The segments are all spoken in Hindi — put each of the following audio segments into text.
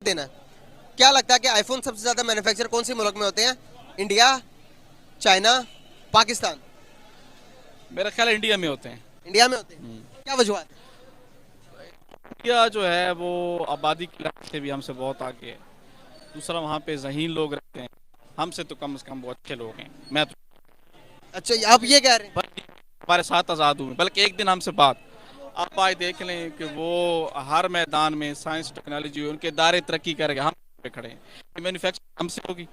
देना है। क्या लगता है कि आईफोन सबसे ज्यादा मैन्युफैक्चर कौन सी मुल्क में होते हैं? India, China, Pakistan? मेरा ख्याल है इंडिया में होते हैं। इंडिया में होते हैं। क्या वजूहत है? इंडिया जो है वो आबादी की लिहाज से भी हमसे बहुत आगे है। दूसरा वहाँ पे ज़हीन लोग रहते हैं, हमसे तो कम से कम वो अच्छे लोग हैं। मैं तो अच्छा, आप ये कह रहे हैं? बल्कि हमारे साथ आज़ाद हुए, बल्कि एक दिन हमसे बात आप आए देख लें कि वो हर मैदान में साइंस टेक्नोलॉजी उनके दायरे तरक्की करेगा, हम पे खड़े हैं। मैन्युफैक्चरिंग हमसे होगी।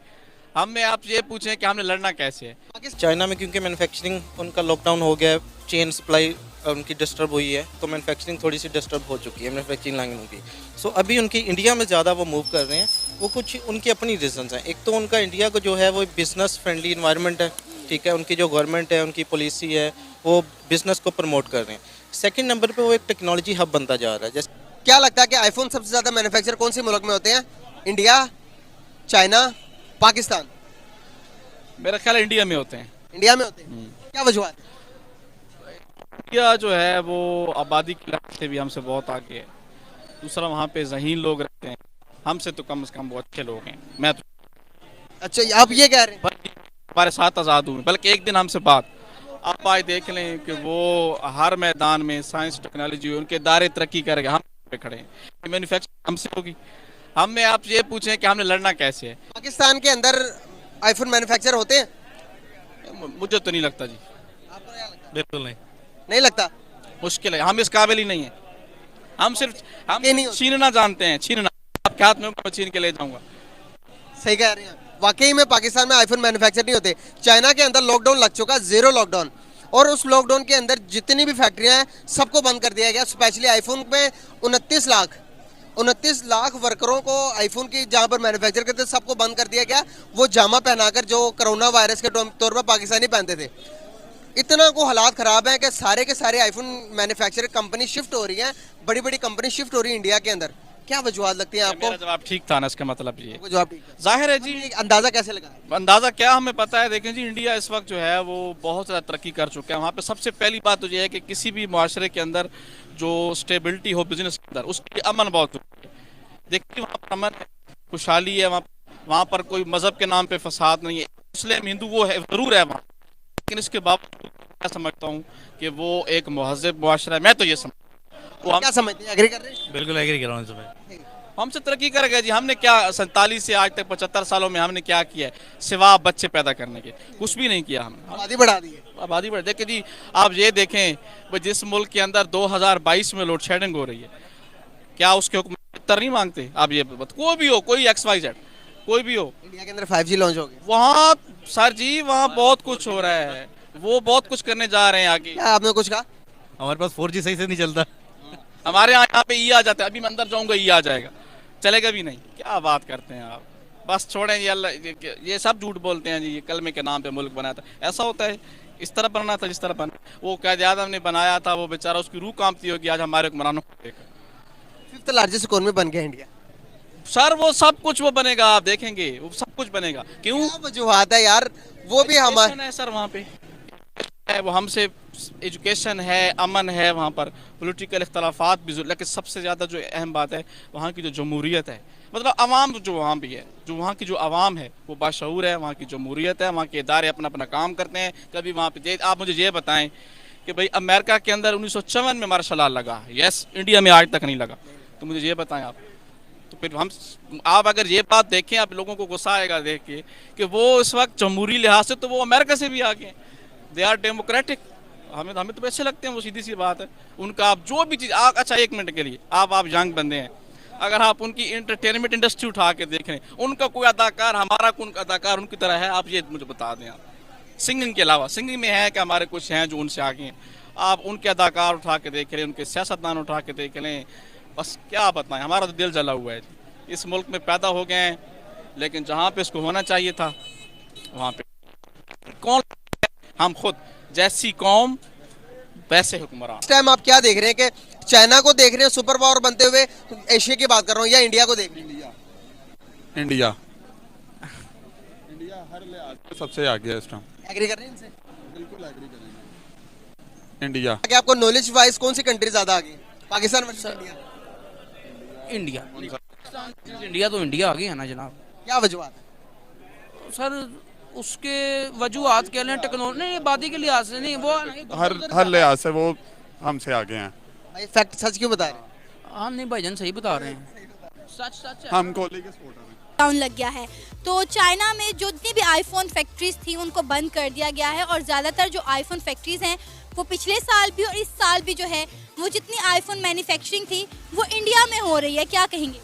हमें आप ये पूछें कि हमने लड़ना कैसे है। चाइना में क्योंकि मैन्युफैक्चरिंग उनका लॉकडाउन हो गया है, चेन सप्लाई उनकी डिस्टर्ब हुई है, तो मैन्युफैक्चरिंग थोड़ी सी डिस्टर्ब हो चुकी है मैन्युफैक्चरिंग लाइनों की। सो अभी उनकी इंडिया में ज़्यादा वो मूव कर रहे हैं। वो कुछ उनकी अपनी रीजंस हैं। एक तो उनका इंडिया को जो है वो बिज़नेस फ्रेंडली इन्वायरमेंट है, ठीक है। उनकी जो गवर्नमेंट है, उनकी पॉलिसी है, वो बिज़नेस को प्रमोट कर रहे हैं। सेकेंड नंबर पर वो एक टेक्नोलॉजी हब बनता जा रहा है। जैसे क्या लगता है कि आईफोन सबसे ज्यादा मैन्युफैक्चर कौन सी मुल्क में होते हैं? India, China, Pakistan? मेरा ख्याल है इंडिया में होते हैं। इंडिया में होते हैं। क्या वजूहत है? इंडिया जो है वो आबादी की लिहाज से भी हमसे बहुत आगे है। दूसरा वहाँ पे ज़हीन लोग रहते हैं, हमसे तो कम से कम वो अच्छे लोग हैं। मैं तो अच्छा, आप ये कह रहे हैं? बल्कि हमारे साथ आज़ाद हुए, बल्कि एक दिन हमसे बात आप आए देख लें कि वो हर मैदान में साइंस टेक्नोलॉजी उनके दायरे तरक्की करेगा, हम पे खड़े हैं। मैन्युफैक्चरिंग हमसे होगी। हमें आप ये पूछें कि हमने लड़ना कैसे है। पाकिस्तान के अंदर आईफोन मैन्युफैक्चर होते हैं? मुझे तो नहीं लगता जी। आपको क्या लगता है? बिल्कुल नहीं। नहीं लगता? मुश्किल है, हम इस काबिल ही नहीं है। हम सिर्फ हम ये नहीं होता। छीनना जानते हैं, छीनना। आपके हाथ में मैं छीन के ले जाऊंगा। सही कह रहे हैं। वाकई में पाकिस्तान में आईफोन मैन्युफैक्चर नहीं होते। चाइना के अंदर लॉकडाउन लग चुका, जीरो लॉकडाउन, और उस लॉकडाउन के अंदर जितनी भी फैक्ट्रियां हैं सबको बंद कर दिया गया। स्पेशली आईफोन पे 29 लाख वर्करों को आईफोन की जहां पर मैन्युफैक्चर करते थे सबको बंद कर दिया गया। वो जामा पहनाकर जो कोरोना वायरस के तौर पर पाकिस्तानी पहनते थे। इतना को हालात खराब है कि सारे के सारे आईफोन मैन्युफैक्चर कंपनी शिफ्ट हो रही हैं, बड़ी बड़ी कंपनी शिफ्ट हो रही है इंडिया के अंदर। क्या वजूहत लगती है आपको? मेरा जवाब ठीक था ना, इसका मतलब ये वो जवाब ठीक है। जाहिर है जी। एक अंदाजा कैसे लगा? अंदाजा क्या हमें पता है, देखें जी, इंडिया इस वक्त जो है वो बहुत ज़्यादा तरक्की कर चुका है। वहाँ पे सबसे पहली बात तो ये है कि किसी भी मुआशरे के अंदर जो स्टेबिलिटी हो बिजनेस के अंदर, उसके लिए अमन बहुत जरूरी है। देखिए वहाँ पर अमन है, खुशहाली है, वहाँ पर कोई मजहब के नाम पे फसाद नहीं है। मुस्लिम हिंदू वो है जरूर है वहाँ, लेकिन इसके बावजूद मैं समझता हूँ कि वो एक महज़ब मुआशरा है। मैं तो ये समझ वो क्या समझते हैं? एग्री कर रहे हैं? बिल्कुल एग्री कर रहा हूँ। हमसे तरक्की कर गए जी। हमने क्या 47 से आज तक 75 सालों में हमने क्या किया है, सिवा बच्चे पैदा करने के कुछ भी नहीं किया हमने। आबादी बढ़ा दी है। आबादी बढ़ देखिए जी, आप ये देखें भाई, जिस मुल्क के अंदर 2022 में लोड शेडिंग हो रही है, क्या उसके हुकूमत तर नहीं मांगते? आप ये कोई भी हो, कोई XYZ कोई भी हो, इंडिया के अंदर 5G लॉन्च हो गया। वहाँ सर जी वहाँ बहुत कुछ हो रहा है। वो बहुत कुछ करने जा रहे हैं आगे। क्या आपने कुछ कहा? हमारे पास 4G सही से नहीं चलता। हमारे यहाँ पे ई आ जाता है। अभी मैं अंदर जाऊंगा ई आ जाएगा, चलेगा भी नहीं। क्या बात करते हैं आप? बस छोड़ें ये अल्लाह, ये सब झूठ बोलते हैं जी। ये कलमे के नाम पे मुल्क बनाया था, ऐसा होता है? इस तरह बनना था जिस तरह बना। वो कायद आज़म ने बनाया था, वो बेचारा उसकी रूह कांपती होगी आज हमारे हुक्मरानों को देखकर। 5th लार्जेस्ट इकोनॉमी बन गया इंडिया। सर वो सब कुछ वो बनेगा, आप देखेंगे वो सब कुछ बनेगा। क्यों? क्या वजूहत है यार? वो भी हमारे एजुकेशन है सर, वहाँ पे है वो हमसे, एजुकेशन है, अमन है वहाँ पर, पॉलिटिकल इख्तलाफात भी, लेकिन सबसे ज़्यादा जो अहम बात है वहाँ की जो जमहूरियत है, मतलब अवाम जो वहाँ भी है, जो वहाँ की जो अवाम है वो बाशऊर है। वहाँ की जमहूरियत है, वहाँ के इदारे अपना अपना काम करते हैं। कभी वहाँ पे आप मुझे ये बताएं कि भाई अमेरिका के अंदर 1954 में मार्शल लॉ लगा, यस, इंडिया में आज तक नहीं लगा। तो मुझे ये बताएं आप, तो फिर हम, आप अगर ये बात देखें, आप लोगों को गुस्सा आएगा देख के कि वो इस वक्त जमहूरी लिहाज से तो वो अमेरिका से भी आगे हैं। They are democratic. हमें तो अच्छे लगते हैं, वो सीधी सी बात है। उनका आप जो भी चीज़ अच्छा, एक मिनट के लिए आप यंग बंदे हैं, अगर आप उनकी इंटरटेनमेंट इंडस्ट्री उठा के देखें, उनका कोई अदाकार हमारा कोई अदाकार उनकी तरह है? आप ये मुझे बता दें। आप सिंगिंग के अलावा, सिंगिंग में है कि हमारे कुछ हैं जो उनसे आगे हैं, आप उनके अदाकार उठा के देख लें, उनके सियासतदान उठा के देख लें, बस क्या बताएं, हमारा तो दिल जला हुआ है। इस मुल्क में पैदा हो गए हैं, लेकिन जहाँ पे इसको होना चाहिए था वहाँ पे कौन, हम खुद जैसी कौम वैसे हुक्मरान। इस टाइम आप क्या देख रहे हैं कि चाइना को देख रहे हैं सुपर पावर बनते हुए, एशिया की बात कर रहा हूँ, या इंडिया को देख रहे हैं? इंडिया हर लिहाज से सबसे आगे है इस टाइम। एग्री कर रहे हैं इनसे? बिल्कुल एग्री करेंगे। इंडिया। क्या आपको नॉलेज वाइज कौन सी कंट्री ज्यादा आगे? Pakistan versus India? India India तो इंडिया आ गई है ना जनाब। क्या वजूहत है? सर उसके वजूहत कह लें, टेक्नोलॉजी नहीं, आबादी के लिहाज से नहीं, वो हर लिहाज से वो हमसे आगे हैं। भाई फैक्ट सच क्यों बता रहे हैं? हाँ नहीं भाईजान सही बता रहे हैं, सच सच है। हम कोहली के सपोर्टर हैं। डाउन लग गया है, तो चाइना में जो जितनी भी आईफोन फैक्ट्रीज थी उनको बंद कर दिया गया है और ज़्यादातर जो आईफोन फैक्ट्रीज हैं वो पिछले साल भी और इस साल भी जो है वो जितनी आईफोन मैन्युफैक्चरिंग थी वो इंडिया में हो रही है। क्या कहेंगे?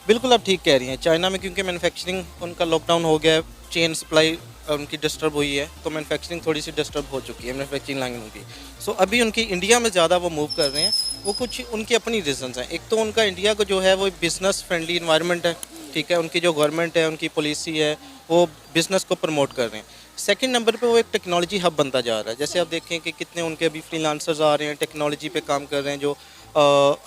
बिल्कुल आप ठीक कह रही हैं। चाइना में क्योंकि मैन्युफैक्चरिंग उनका लॉकडाउन हो गया है, चेन सप्लाई उनकी डिस्टर्ब हुई है, तो मैन्युफैक्चरिंग थोड़ी सी डिस्टर्ब हो चुकी है मैन्युफैक्चरिंग लाइन उनकी। सो अभी उनकी इंडिया में ज़्यादा वो मूव कर रहे हैं। वो कुछ उनकी अपनी रीजंस हैं। एक तो उनका इंडिया को जो है वो बिज़नेस फ्रेंडली इन्वायरमेंट है, ठीक है। उनकी जो गवर्नमेंट है, उनकी पॉलिसी है, वो बिज़नेस को प्रमोट कर रहे हैं। सेकंड नंबर पे वो एक टेक्नोलॉजी हब बनता जा रहा है। जैसे आप देखें कि कितने उनके अभी फ्रीलांसर्स आ रहे हैं, टेक्नोलॉजी पे काम कर रहे हैं, जो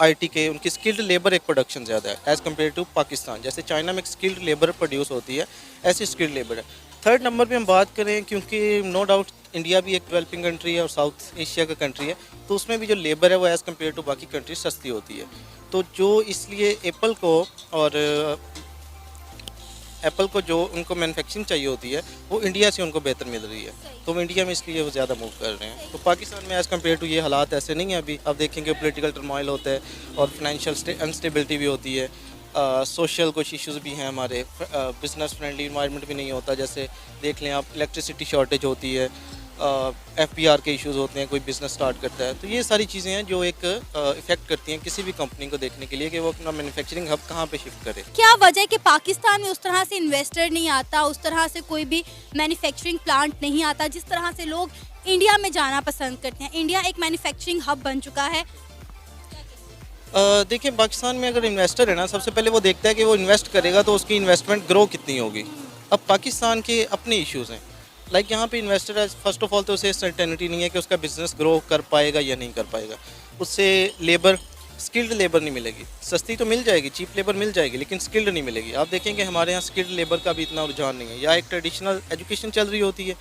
आईटी के, उनकी स्किल्ड लेबर एक प्रोडक्शन ज़्यादा है एज़ कम्पेयर टू पाकिस्तान। जैसे चाइना में एक स्किल्ड लेबर प्रोड्यूस होती है, ऐसी स्किल्ड लेबर है। थर्ड नंबर पे हम बात करें, क्योंकि नो डाउट इंडिया भी एक डेवलपिंग कंट्री है और साउथ एशिया का कंट्री है, तो उसमें भी जो लेबर है वो एज़ कम्पेयर टू बाकी कंट्री सस्ती होती है। तो जो इसलिए एप्पल को जो उनको मैन्युफैक्चरिंग चाहिए होती है वो इंडिया से उनको बेहतर मिल रही है, तो वो इंडिया में इसलिए वो ज़्यादा मूव कर रहे हैं। तो पाकिस्तान में एज़ कम्पेयर टू ये हालात ऐसे नहीं है। अभी आप देखेंगे पॉलिटिकल टर्मोइल होता है और फाइनेंशियल अनस्टेबिलिटी भी होती है, सोशल कुछ इश्यूज़ भी हैं हमारे, बिज़नेस फ्रेंडली इन्वायरमेंट भी नहीं होता। जैसे देख लें आप, इलेक्ट्रिसिटी शॉर्टेज होती है, FPR के इश्यूज़ होते हैं, कोई बिज़नेस स्टार्ट करता है। तो ये सारी चीज़ें हैं जो एक इफ़ेक्ट करती हैं किसी भी कंपनी को देखने के लिए कि वो अपना मैन्युफैक्चरिंग हब कहाँ पे शिफ्ट करे। क्या वजह है कि पाकिस्तान में उस तरह से इन्वेस्टर नहीं आता, उस तरह से कोई भी मैन्युफैक्चरिंग प्लांट नहीं आता जिस तरह से लोग इंडिया में जाना पसंद करते हैं? इंडिया एक मैन्युफैक्चरिंग हब बन चुका है। देखिए पाकिस्तान में अगर इन्वेस्टर है ना, सबसे पहले वो देखता है कि वो इन्वेस्ट करेगा तो उसकी इन्वेस्टमेंट ग्रो कितनी होगी। अब पाकिस्तान के अपने इश्यूज़ हैं, लाइक यहाँ पे इन्वेस्टर है, फर्स्ट ऑफ ऑल तो उसे सर्टेनिटी नहीं है कि उसका बिजनेस ग्रो कर पाएगा या नहीं कर पाएगा। उससे लेबर, स्किल्ड लेबर नहीं मिलेगी। सस्ती तो मिल जाएगी, चीप लेबर मिल जाएगी, लेकिन स्किल्ड नहीं मिलेगी। आप देखेंगे हमारे यहाँ स्किल्ड लेबर का भी इतना रुझान नहीं है। या एक ट्रेडिशनल एजुकेशन चल रही होती है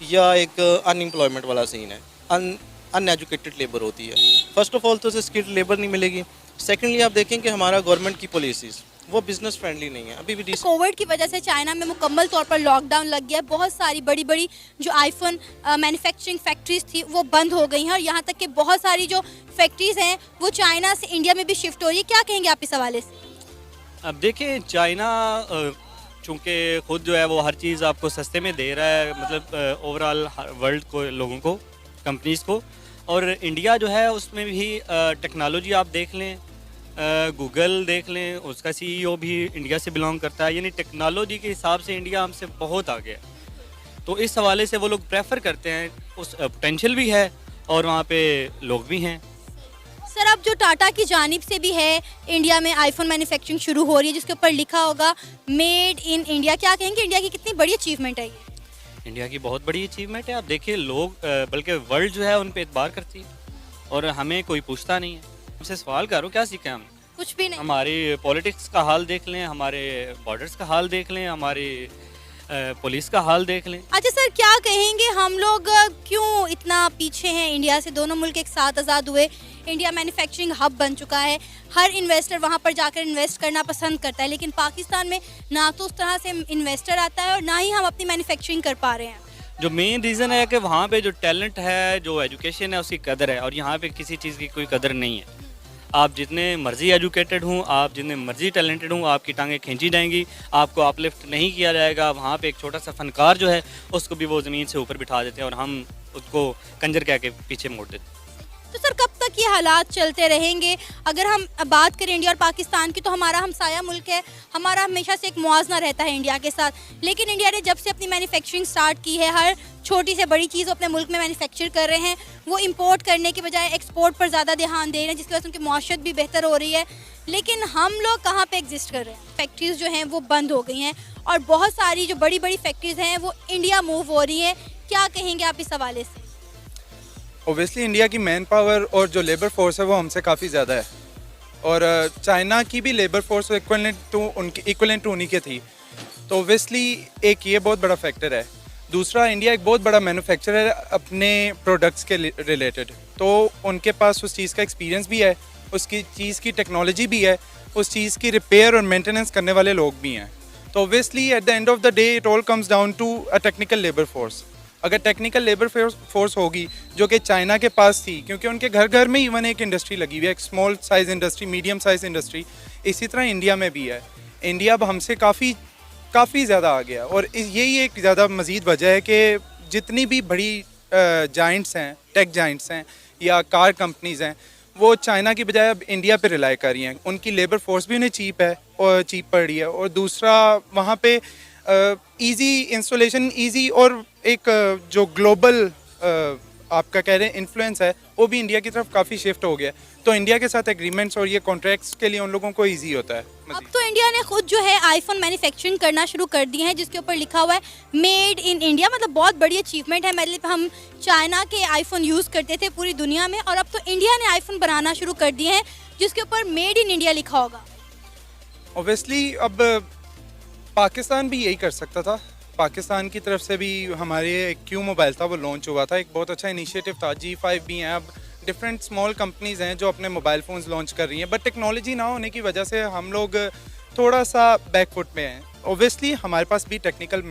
या एक अनएम्प्लॉयमेंट वाला सीन है, अनएजुकेटेड लेबर होती है। फर्स्ट ऑफ ऑल तो उसे स्किल्ड लेबर नहीं मिलेगी। सेकेंडली आप देखें कि हमारा गवर्नमेंट की पॉलिसीज़ वो बिज़नेस फ्रेंडली नहीं है। अभी भी कोविड की वजह से चाइना में मुकम्मल तौर पर लॉकडाउन लग गया है। बहुत सारी बड़ी बड़ी जो आईफोन मैन्युफैक्चरिंग फैक्ट्रीज थी वो बंद हो गई हैं और यहाँ तक कि बहुत सारी जो फैक्ट्रीज हैं वो चाइना से इंडिया में भी शिफ्ट हो रही है। क्या कहेंगे आप इस हवाले से? अब देखिए चाइना चूँकि खुद जो है वो हर चीज़ आपको सस्ते में दे रहा है, मतलब ओवरऑल वर्ल्ड को, लोगों को, कंपनीज़ को। और इंडिया जो है उसमें भी टेक्नोलॉजी आप देख लें, गूगल देख लें, उसका CEO भी इंडिया से बिलोंग करता है। यानी टेक्नोलॉजी के हिसाब से इंडिया हमसे बहुत आगे है। तो इस हवाले से वो लोग प्रेफर करते हैं, उस पोटेंशियल भी है और वहाँ पे लोग भी हैं। सर अब जो टाटा की जानिब से भी है इंडिया में आईफोन मैन्युफैक्चरिंग शुरू हो रही है जिसके ऊपर लिखा होगा मेड इन इंडिया, क्या कहेंगे इंडिया की कितनी बड़ी अचीवमेंट है ये? इंडिया की बहुत बड़ी अचीवमेंट है। आप देखिए लोग बल्कि वर्ल्ड जो है उन पे एतबार करती है और हमें कोई पूछता नहीं है। हमसे सवाल करो क्या सीखा हम? कुछ भी नहीं। हमारी पॉलिटिक्स का हाल देख लें, हमारे बॉर्डर्स का हाल देख लें, हमारी पुलिस का हाल देख लें। अच्छा सर क्या कहेंगे हम लोग क्यों इतना पीछे हैं इंडिया से? दोनों मुल्क एक साथ आज़ाद हुए, इंडिया मैन्युफैक्चरिंग हब बन चुका है, हर इन्वेस्टर वहाँ पर जाकर इन्वेस्ट करना पसंद करता है, लेकिन पाकिस्तान में ना तो उस तरह से इन्वेस्टर आता है और ना ही हम अपनी मैन्युफैक्चरिंग कर पा रहे हैं। जो मेन रीज़न है कि वहाँ पे जो टैलेंट है, जो एजुकेशन है, उसकी कदर है और यहाँ पे किसी चीज़ की कोई कदर नहीं है। आप जितने मर्जी एजुकेटेड हों, आप जितने मर्जी टैलेंटेड हों, आपकी टांगें खींची जाएंगी, आपको अपलिफ्ट नहीं किया जाएगा। वहाँ पे एक छोटा सा फनकार जो है उसको भी वो ज़मीन से ऊपर बिठा देते हैं और हम उसको कंजर कह के पीछे मोड़ देते हैं। तो सर कब तक ये हालात चलते रहेंगे? अगर हम बात करें इंडिया और पाकिस्तान की तो हमारा हमसाया मुल्क है, हमारा हमेशा से एक मुआवजा रहता है इंडिया के साथ, लेकिन इंडिया ने जब से अपनी मैन्युफैक्चरिंग स्टार्ट की है, हर छोटी से बड़ी चीज़ अपने मुल्क में मैन्युफैक्चर कर रहे हैं। वो इंपोर्ट करने की बजाय एक्सपोर्ट पर ज़्यादा ध्यान दे रहे हैं जिसकी वजह से उनकी मुआशरत भी बेहतर हो रही है। लेकिन हम लोग कहाँ पे एग्जिस्ट कर रहे हैं? फैक्ट्रीज़ जो हैं वो बंद हो गई हैं और बहुत सारी जो बड़ी बड़ी फैक्ट्रीज़ हैं वो इंडिया मूव हो रही हैं। क्या कहेंगे आप इस हवाले से? ओबियसली इंडिया की मैन पावर और जो लेबर फोर्स है वो हमसे काफ़ी ज़्यादा है और चाइना की भी लेबर फोर्स इक्वलेंट टू उन्हीं के थी, तो ओबियसली एक ये बहुत बड़ा फैक्टर है। दूसरा, इंडिया एक बहुत बड़ा मैन्युफैक्चरर है अपने प्रोडक्ट्स के रिलेटेड, तो उनके पास उस चीज़ का एक्सपीरियंस भी है, उसकी चीज़ की टेक्नोलॉजी भी है, उस चीज़ की रिपेयर और मेंटेनेंस करने वाले लोग भी हैं। तो obviously at the end of the day it all comes down to a technical labour force. अगर टेक्निकल लेबर फोर्स होगी जो कि चाइना के पास थी, क्योंकि उनके घर घर में इवन एक इंडस्ट्री लगी हुई है, एक small size industry, medium size industry, इसी तरह इंडिया में भी है। इंडिया अब हमसे काफ़ी ज़्यादा आ गया, और यही एक ज़्यादा मज़ीद वजह है कि जितनी भी बड़ी जाइंट्स हैं, टेक जाइंट्स हैं या कार कंपनीज़ हैं, वो चाइना की बजाय अब इंडिया पे रिलाई कर रही हैं। उनकी लेबर फोर्स भी उन्हें चीप है और चीप पड़ रही है, और दूसरा वहाँ पे इजी इंस्टॉलेशन, इजी, और एक जो ग्लोबल आपका कह रहे हैं इन्फ्लुएंस है, वो भी इंडिया की तरफ काफ़ी शिफ्ट हो गया। तो इंडिया के साथ एग्रीमेंट्स और ये कॉन्ट्रैक्ट्स के लिए उन लोगों को ईजी होता है। अब तो इंडिया ने खुद जो है आईफोन मैन्युफैक्चरिंग करना शुरू कर दी है, जिसके ऊपर लिखा हुआ है मेड इन इंडिया। मतलब बहुत बड़ी अचीवमेंट है। मतलब हम चाइना के आईफोन यूज़ करते थे पूरी दुनिया में, और अब तो इंडिया ने आईफोन बनाना शुरू कर दिए हैं जिसके ऊपर मेड इन इंडिया लिखा होगा। ऑब्वियसली अब पाकिस्तान भी यही कर सकता था। पाकिस्तान की तरफ से भी हमारे एक क्यू मोबाइल था, वो लॉन्च हुआ था, एक बहुत अच्छा इनिशिएटिव था। G5 भी हैं, अब डिफरेंट स्मॉल कंपनीज़ हैं जो अपने मोबाइल फ़ोन्स लॉन्च कर रही हैं, बट टेक्नोलॉजी ना होने की वजह से हम लोग थोड़ा सा बैकफुट में हैं। ऑब्वियसली हमारे पास भी टेक्निकल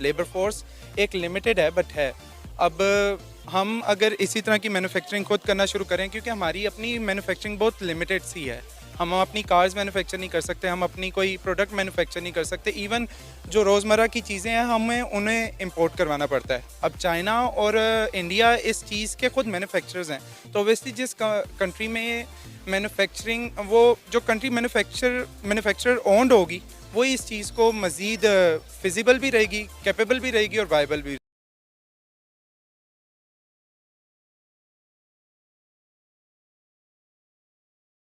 लेबर फोर्स एक लिमिटेड है, बट है। अब हम अगर इसी तरह की मैन्युफैक्चरिंग खुद करना शुरू करें, क्योंकि हमारी अपनी मैन्युफैक्चरिंग बहुत लिमिटेड सी है, हम अपनी कार्स मैन्युफैक्चर नहीं कर सकते, हम अपनी कोई प्रोडक्ट मैन्युफैक्चर नहीं कर सकते, इवन जो रोज़मर्रा की चीज़ें हैं हमें उन्हें इंपोर्ट करवाना पड़ता है। अब चाइना और इंडिया इस चीज़ के खुद मैन्युफैक्चरर्स हैं, तो ऑब्वियसली जिस कंट्री में मैन्युफैक्चरिंग, वो जो कंट्री मैन्युफैक्चरर ओन्ड होगी, वो इस चीज़ को मज़ीद फिजिबल भी रहेगी, कैपेबल भी रहेगी और वायबल भी।